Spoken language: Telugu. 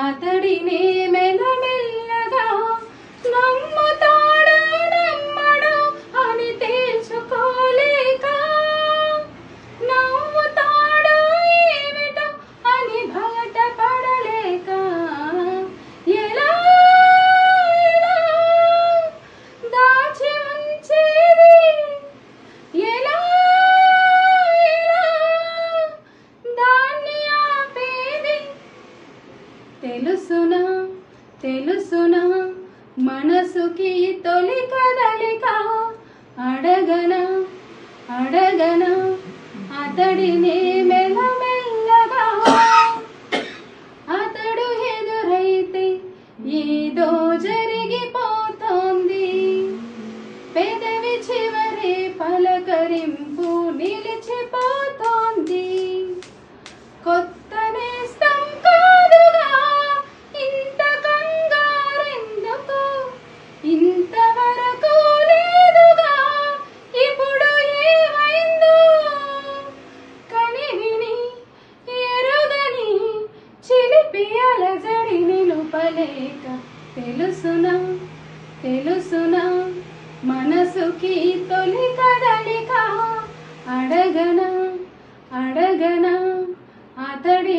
అతడినే మెల్లమెల్లగా నమ్ముతాడా నమ్మడా అని తేల్చుకోలేక, నమ్ముతాడా ఏమిటో అని బయటపడలేక, ఎలా ఎలా దాచి ఉంచేది, ఎలా ఎలా దాన్ని ఆపేది. తెలుసునా తెలుసునా మనసుకి తొలి కదలిక, అడగనా అడగనా అతడినే మెల్లమెల్లగా. అతడు ఎదురైతే ఏదో జరిగిపోతోంది, పెదవి చివరి పలకరింపు నిలిచిపోతోంది. కొత్త నేస్తం కాదుగా ఇంత కంగారెందుకు, ఇంతవరకు లేదుగా ఇప్పుడు ఏమైందో. కనివిని ఎరుగని చిలిపి అలజడి నిలుపలేక, తెలుసునా తెలుసునా మనసుకి తొలి కదలిక, అడగనా అడగనా అతడి